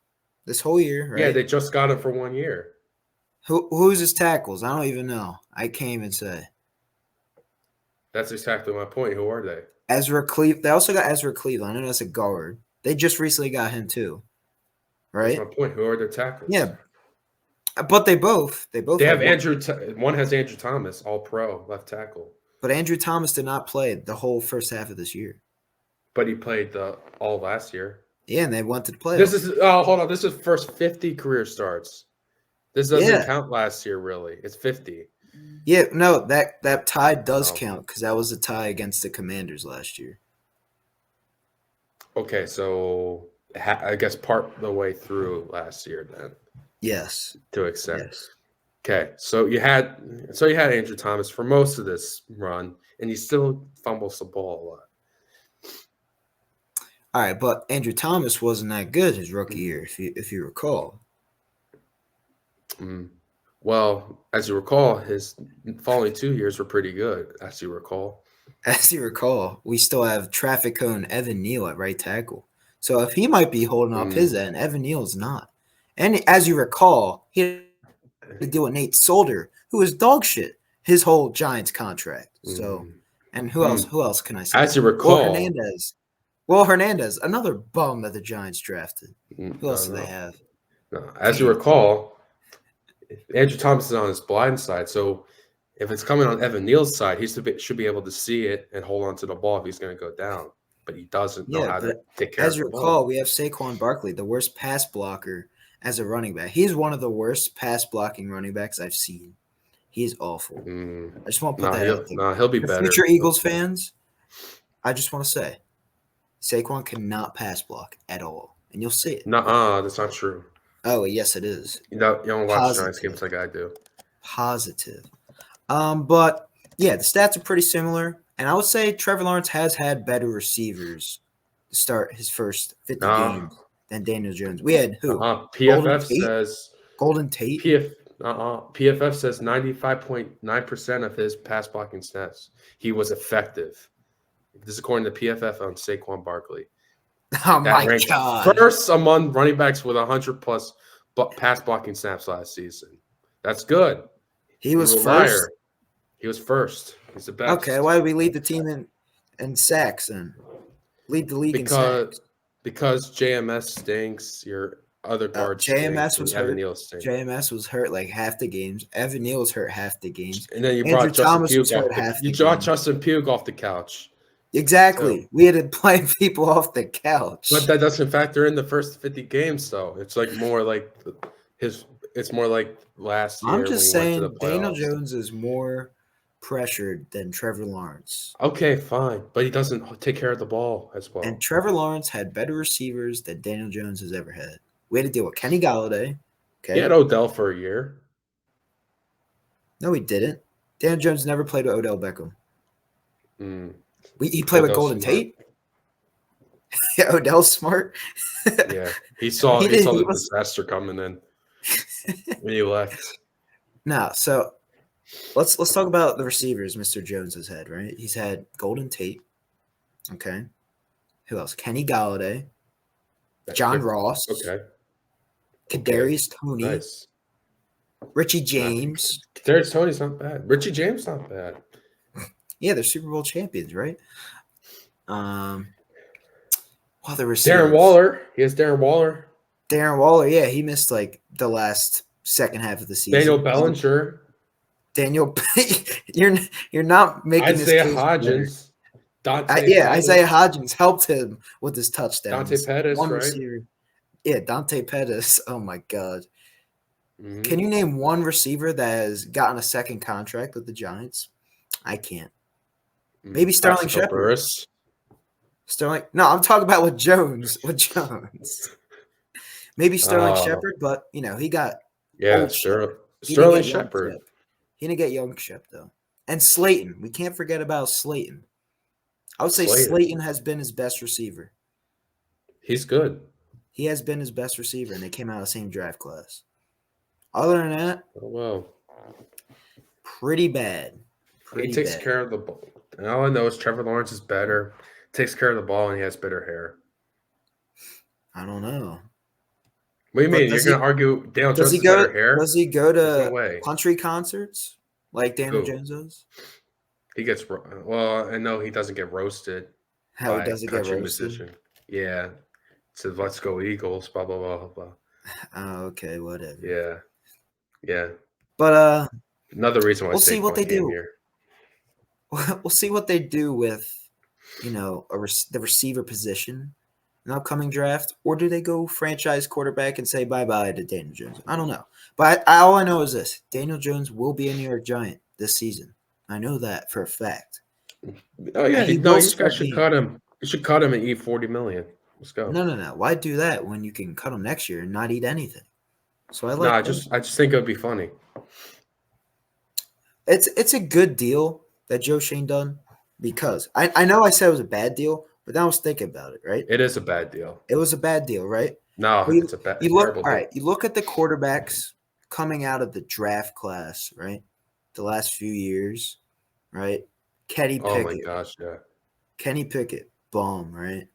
Right? Yeah, they just got him for 1 year. Who's his tackles? I don't even know. I can't even say. That's exactly my point. Who are they? Ezra Cleveland. They also got Ezra Cleveland. I know that's a guard. They just recently got him too, right? That's my point. Who are their tackles? Yeah, but they both. They have Andrew. One has Andrew Thomas, all pro left tackle. But Andrew Thomas did not play the whole first half of this year. But he played all last year. Yeah, and they went to the playoffs. Hold on. This is first 50 career starts. This doesn't count last year, really. It's 50. Yeah, no, that tie does count because that was a tie against the Commanders last year. Okay, so I guess part the way through last year then. Yes. To accept. Yes. Okay, so you had Andrew Thomas for most of this run, and he still fumbles the ball a lot. All right, but Andrew Thomas wasn't that good his rookie year, if you recall. Well, as you recall, his following 2 years were pretty good, as you recall. As you recall, we still have traffic cone Evan Neal at right tackle. So if he might be holding up his end, Evan Neal's not. And as you recall, he to deal with Nate Solder, who is dog shit his whole Giants contract. So, Mm. and who else? Who else can I say? As you Will recall, Hernandez. Will Hernandez, another bum that the Giants drafted. Who else do they no, have? no. As you recall, Andrew Thomas is on his blind side, so if it's coming on Evan Neal's side, he should be able to see it and hold on to the ball if he's going to go down. But he doesn't know Yeah, how to but take care as of you the ball. recall, we have Saquon Barkley, the worst pass blocker as a running back. He's one of the worst pass blocking running backs I've seen. He's awful. I just want to put that out there. He'll be The better. future Eagles fans, I just want to say, Saquon cannot pass block at all, and you'll see it. That's not true. Oh, yes, it is. You don't watch Giants games like I do. Positive. But yeah, the stats are pretty similar, and I would say Trevor Lawrence has had better receivers to start his first 50 games than Daniel Jones. We had who? PFF says Golden Tate. PFF says 95.9% of his pass blocking snaps he was effective. This is according to PFF on Saquon Barkley. Oh my God! First among running backs with 100+ pass blocking snaps last season. That's good. He was first. Liar. He was first. He's the best. Okay, why did we lead the team in sacks and lead the league in sacks? Because JMS stinks. Your other guard JMS was hurt. stinks. JMS was hurt like half the games. Evan Neal was hurt half the games. And then you Andrew brought Justin Thomas Pugh was hurt half the games. Justin Pugh off the couch. Exactly. We had to play people off the couch. But that doesn't factor in the first 50 games, though. It's like more like it's more like last year. I'm just saying Daniel playoffs. Jones is more pressured than Trevor Lawrence. Okay, fine. But he doesn't take care of the ball as well. And Trevor Lawrence had better receivers than Daniel Jones has ever had. We had to deal with Kenny Galladay. Okay. He had Odell for a year. No, he didn't. Daniel Jones never played with Odell Beckham. He played Odell's with Golden smart. Tate. Yeah, Odell's smart. Yeah, he saw the disaster coming in when he left. No, so let's talk about the receivers Mr. Jones has had, right? He's had Golden Tate. Okay. Who else? Kenny Galladay. John Ross. Okay. Kadarius Toney. Nice. Richie James. Kadarius Toney's not bad. Richie James not bad. Yeah, they're Super Bowl champions, right? Well, the receivers. Darren Waller. He has Darren Waller. Darren Waller, yeah, he missed like the last second half of the season. Daniel Bellinger. Daniel, you're not making Isaiah this Hodgins. Isaiah Hodgins helped him with his touchdowns. Dante Pettis, one right? receiver. Yeah, Dante Pettis. Oh my God. Mm-hmm. Can you name one receiver that has gotten a second contract with the Giants? I can't. Maybe Sterling Shepard. Sterling. No, I'm talking about with Jones. Maybe Sterling Shepard, but he got Sterling Shepard. He didn't get young Shep though. And Slayton. We can't forget about Slayton. I would say Slayton has been his best receiver. He's good. He has been his best receiver, and they came out of the same draft class. Other than that, pretty bad. He takes care of the ball. And all I know is Trevor Lawrence is better, takes care of the ball, and he has better hair. I don't know. What do you mean? You're going to argue Daniel Jones has better hair? Does he go to country concerts like Daniel Jones does? He gets – well, I know he doesn't get roasted. How he doesn't get roasted? Musician. Yeah. Says, let's go Eagles, blah, blah, blah, blah. Oh, okay, whatever. Yeah. Yeah. But another reason why we'll see what they do. Here. We'll see what they do with, the receiver position in the upcoming draft, or do they go franchise quarterback and say bye-bye to Daniel Jones? I don't know. But all I know is this. Daniel Jones will be a New York Giant this season. I know that for a fact. Oh, yeah. You guys should cut him. You should cut him and eat $40 million. Let's go. No. Why do that when you can cut him next year and not eat anything? So I just think it would be funny. It's a good deal that Joe Shane done because I know I said it was a bad deal, but then I was thinking about it, right? It is a bad deal. It was a bad deal, right? No, it's a terrible deal. All right, you look at the quarterbacks coming out of the draft class, right? The last few years, right? Kenny Pickett. Oh, my gosh, yeah. Kenny Pickett, bomb, right?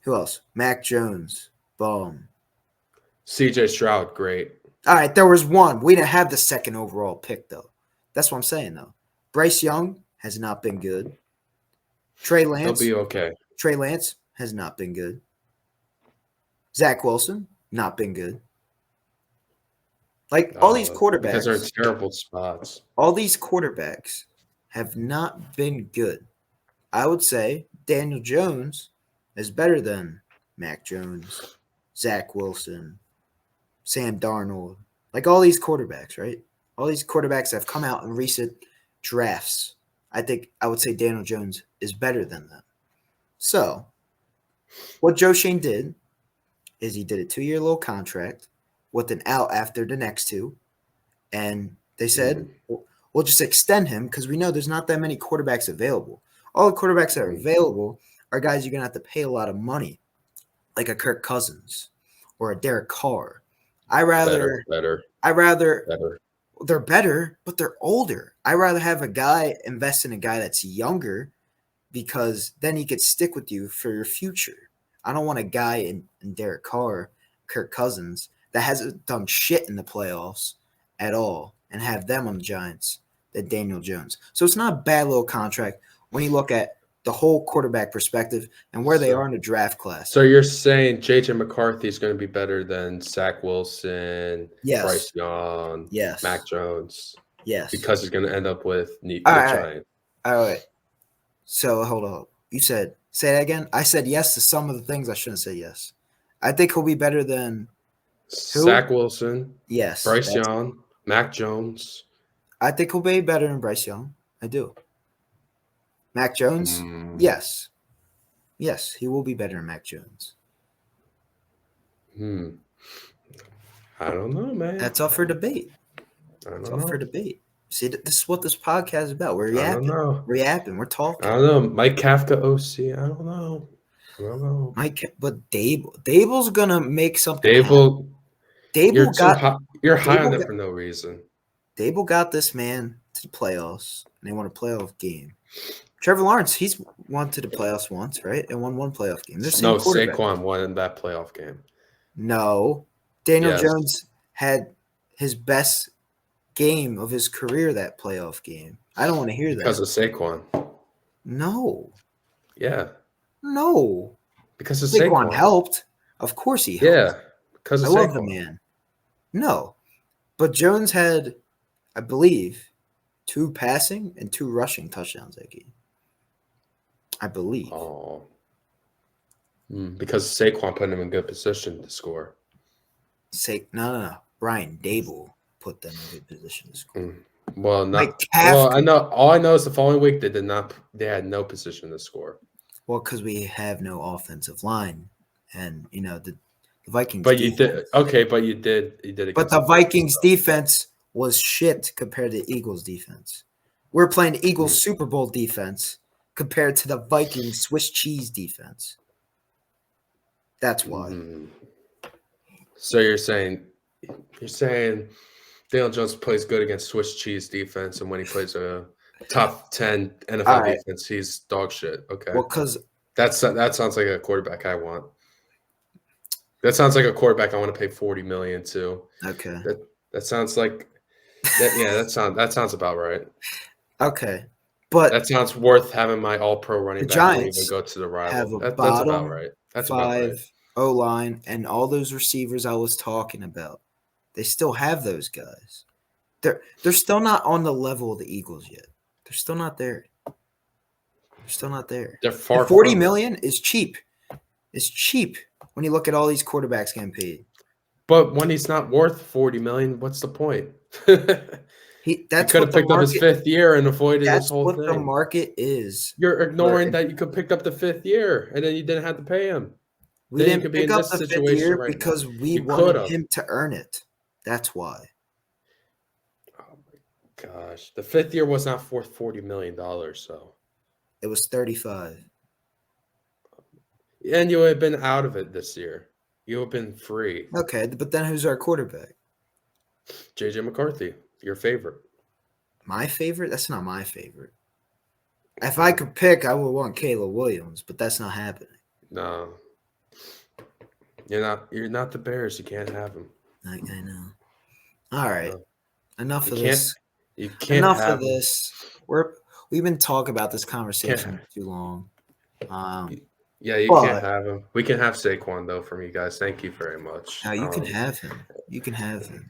Who else? Mac Jones, bomb. CJ Stroud, great. All right, there was one. We didn't have the second overall pick, though. That's what I'm saying, though. Bryce Young has not been good. Trey He'll Lance be okay. has not been good. Zach Wilson, not been good. Like Because they're in terrible spots. all these quarterbacks have not been good. I would say Daniel Jones is better than Mac Jones, Zach Wilson, Sam Darnold. Like all these quarterbacks, right? All these quarterbacks that have come out in recent drafts. I would say Daniel Jones is better than them. So, what Joe Shane did is he did a 2-year little contract with an out after the next two. And they said, we'll just extend him because we know there's not that many quarterbacks available. All the quarterbacks that are available are guys you're going to have to pay a lot of money, like a Kirk Cousins or a Derek Carr. Better. They're better, but they're older. I rather have a guy invest in a guy that's younger because then he could stick with you for your future. I don't want a guy in Derek Carr, Kirk Cousins, that hasn't done shit in the playoffs at all and have them on the Giants than Daniel Jones. So it's not a bad little contract when you look at the whole quarterback perspective and where they are in the draft class. So you're saying J.J. McCarthy is going to be better than Zach Wilson, Yes. Bryce Young, Yes. Mac Jones? Yes. Because he's going to end up with the Giants. All right. So hold on. You said, say that again? I said yes to some of the things I shouldn't say yes. I think he'll be better than Zach Wilson. Yes. Bryce Young, Mac Jones. I think he'll be better than Bryce Young. I do. Mac Jones? Yes. Yes, he will be better than Mac Jones. I don't know, man. That's up for debate. It's up for debate. See, this is what this podcast is about. We're yapping. I don't know. We're yapping. We're talking. I don't know. Mike Kafka OC. I don't know. But Dable's gonna make something. Dable got. You're high on it for no reason. Dable got this man to the playoffs, and they won a playoff game. Trevor Lawrence, he's won to the playoffs once, right? And won one playoff game. No, Saquon won in that playoff game. No. Daniel Jones had his best game of his career that playoff game. I don't want to hear that. Because of Saquon. No. Yeah. No. Because of Saquon helped. Of course he helped. Yeah. Because of Saquon. I love the man. No. But Jones had, I believe, 2 passing and 2 rushing touchdowns that game. I believe. Oh. Because Saquon put him in good position to score. No. Brian Dable put them in good position to score. Well, I know. All I know is the following week they had no position to score. Well, because we have no offensive line, and the Vikings. But defense, you did okay. But you did it. But the Vikings defense was shit compared to the Eagles defense. We're playing the Eagles Super Bowl defense compared to the Vikings Swiss cheese defense. That's why. So you're saying Daniel Jones plays good against Swiss cheese defense, and when he plays a top 10 NFL defense, he's dog shit. Okay. Well, because that sounds like a quarterback I want. That sounds like a quarterback I want to pay $40 million to. Okay. That sounds like that sounds about right. Okay. But that sounds worth having my all-pro running back Giants even go to the rival. Have that's about right. That's 5 about right. O-line and all those receivers I was talking about. They still have those guys. They're still not on the level of the Eagles yet. They're still not there. They're far. $40 million is cheap. It's cheap when you look at all these quarterbacks getting paid. But when he's not worth $40 million, what's the point? He could have picked up his 5th year and avoided this whole thing. That's what the market is. You're ignoring that you could pick up the 5th year and then you didn't have to pay him. We didn't pick up the 5th year because we wanted him to earn it. That's why. Oh my gosh. The 5th year was not worth $40 million, so. It was 35. And you would have been out of it this year. You would have been free. Okay, but then who's our quarterback? J.J. McCarthy, your favorite. My favorite? That's not my favorite. If I could pick, I would want Caleb Williams, but that's not happening. No. You're not the Bears. You can't have him. I know. All You right. know, Enough you of can't this. you can't Enough of have them. this. We've been talking about this conversation Can't for too long. yeah, you can't But have him. We can have Saquon though from you guys. Thank you very much. you can have him. You can have him.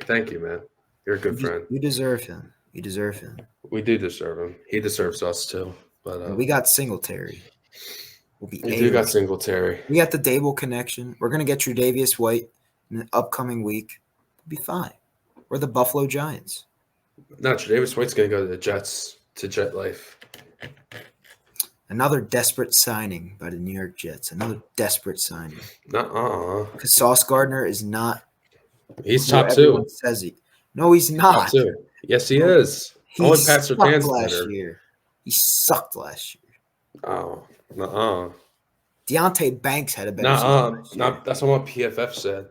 Thank you, man. You're a good friend. You deserve him. You deserve him. We do deserve him. He deserves us too. But And we got Singletary. We'll be we do got A-right. Singletary. We got the Dable connection. We're gonna get Tre'Davious White in the upcoming week. We'll be fine. We're the Buffalo Giants. No, Tre'Davious White's gonna go to the Jets to Jet Life. Another desperate signing by the New York Jets. Another desperate signing. Nuh-uh. Because Sauce Gardner is not He's who top everyone two. says he. No, he's Top not. two. Yes, he No, is. he Only Pat sucked Surtain's last better. year. He sucked last year. Oh, nuh-uh. Deontay Banks had a better season Nuh-uh. last year. That's not what PFF said.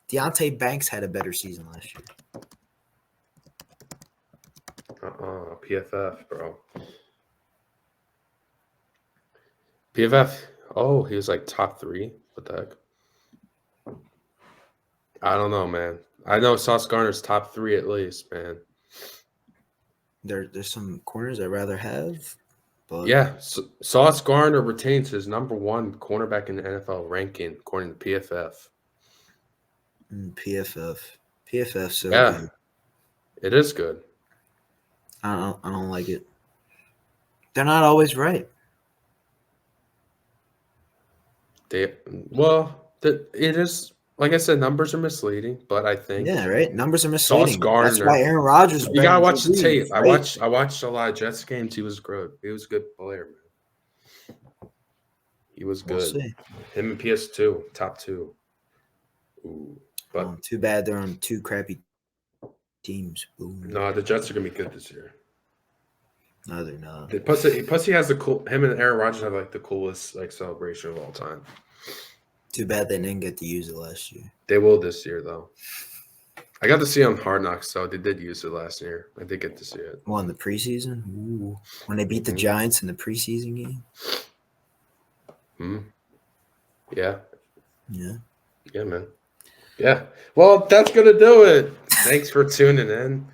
Deontay Banks had a better season last year. PFF, bro. PFF. Oh, he was like top 3. What the heck? I don't know, man. I know Sauce Gardner's top 3 at least, man. There's some corners I'd rather have, but Yeah, Sauce Gardner retains his number 1 cornerback in the NFL ranking according to PFF. PFF so Yeah, good. it is good. I don't like it. They're not always right. It is, like I said, numbers are misleading, but I think Yeah, right. Numbers are Sauce misleading. That's why Gardner. Aaron Rodgers is You better gotta than watch Drew the Brees, tape. right? I watched a lot of Jets games. He was good. He was a good player, man. He was We'll good. see. Him and PS2, top 2. Ooh, but Too bad they're on 2 crappy teams. Boom. no, the Jets are gonna be good this year. No, they're not. Plus, he has the cool. Him and Aaron Rodgers have like the coolest like celebration of all time. Too bad they didn't get to use it last year. They will this year though. I got to see on Hard Knocks, so they did use it last year. I did get to see it. Well, in the preseason? Ooh. When they beat the Giants in the preseason game? Yeah. Yeah. Yeah, man. Yeah. Well, that's going to do it. Thanks for tuning in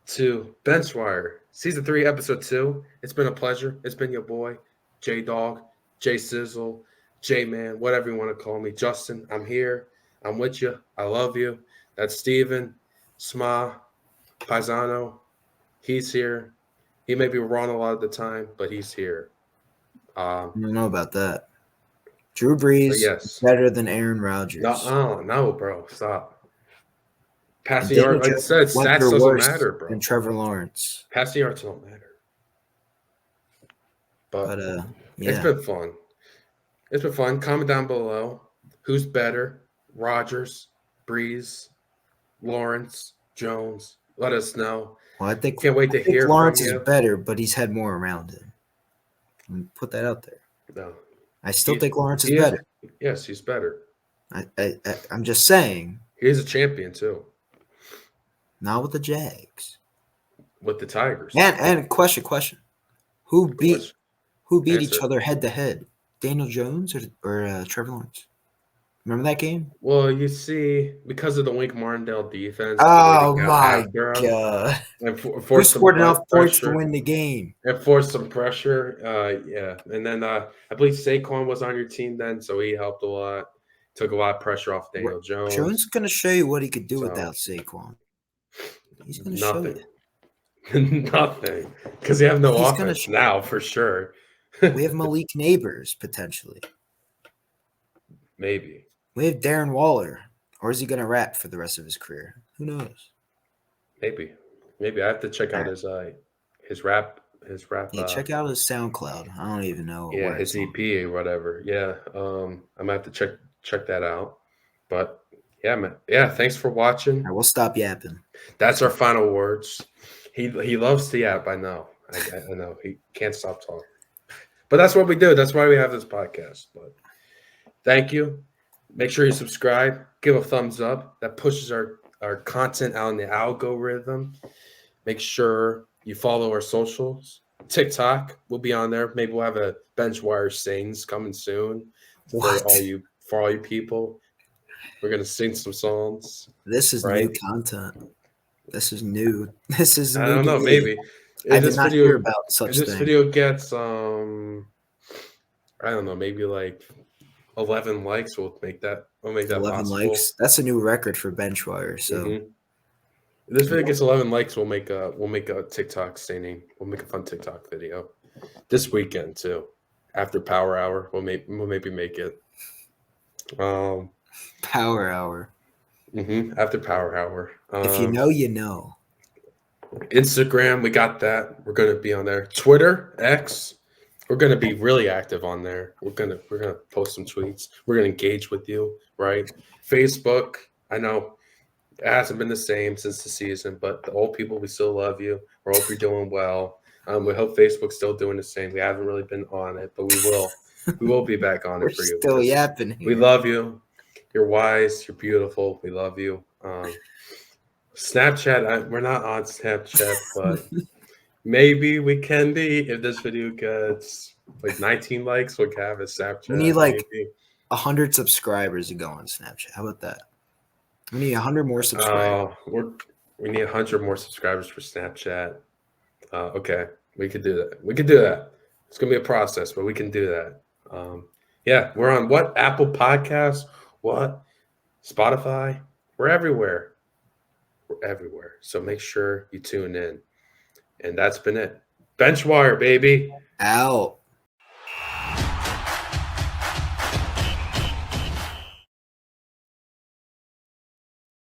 to Benchwire, Season 3, Episode 2. It's been a pleasure. It's been your boy, J-Dog, J-Sizzle, J-Man, whatever you want to call me. Justin, I'm here. I'm with you. I love you. That's Steven, Sma, Paisano. He's here. He may be wrong a lot of the time, but he's here. I don't know about that. Drew Brees is better than Aaron Rodgers. No, bro. Stop. Passing yards, like I said, stats doesn't matter, bro. And Trevor Lawrence. Passing yards don't matter. But yeah. It's been fun. It's been fun. Comment down below. Who's better? Rodgers, Brees, Lawrence, Jones. Let us know. Well, I think can't wait to hear Lawrence from you. is better, but he's had more around him. Put that out there. No. I still think Lawrence is better. Yes, he's better. I'm just saying. He's a champion too. Not with the Jags. With the Tigers. And question. Who beat each other head to head? Daniel Jones or Trevor Lawrence? Remember that game? Well, you see, because of the Wink Martindale defense. Oh my god! And who scored enough points to win the game? And forced some pressure. Yeah, and then I believe Saquon was on your team then, so he helped a lot. Took a lot of pressure off Daniel Jones. Jones is going to show you what he could do without Saquon. He's going to show you. Nothing, because they have no offense now for sure. We have Malik Neighbors potentially. Maybe. We have Darren Waller, or is he going to rap for the rest of his career? Who knows? Maybe I have to check out his rap. Yeah, check out his SoundCloud. I don't even know. Yeah, his EP or whatever. Yeah, I'm gonna have to check that out. But yeah, man. Yeah, thanks for watching. All right, we'll stop yapping. That's our final words. He loves to yap. I know. I know. He can't stop talking. But that's what we do. That's why we have this podcast. But thank you. Make sure you subscribe. Give a thumbs up. That pushes our content out in the algorithm. Make sure you follow our socials. TikTok, we'll be on there. Maybe we'll have a Benchwire Sings coming soon for all you people. We're gonna sing some songs, This is new right? content. This is new. This is I new don't to know. me. Maybe I if did this not hear video about if such this thing. video gets I don't know, maybe like 11 likes, we'll make that 11 possible. likes. That's a new record for Benchwire. So Mm-hmm. If this video gets 11 likes, we'll make a TikTok singing. We'll make a fun TikTok video this weekend too. After Power Hour, we'll maybe make it. Power Hour. After Power Hour. If you know, you know. Instagram, we got that. We're gonna be on there. Twitter, X, we're gonna be really active on there. We're gonna post some tweets. We're gonna engage with you, right? Facebook, I know it hasn't been the same since the season, but the old people, we still love you. We hope you're doing well. We hope Facebook's still doing the same. We haven't really been on it, but we will. We will be back on We're it for you still because yapping we here. love you. You're wise. You're beautiful. We love you. Snapchat, we're not on Snapchat, but maybe we can be if this video gets like 19 likes. We'll have a We need Snapchat, like maybe. 100 subscribers to go on Snapchat. How about that? We need 100 more subscribers. We need 100 more subscribers for Snapchat. Okay, we could do that. We could do that. It's gonna be a process, but we can do that. Yeah, we're on what? Apple Podcasts? What? Spotify? We're everywhere. We're everywhere. So make sure you tune in. And that's been it. Benchwire, baby. Out.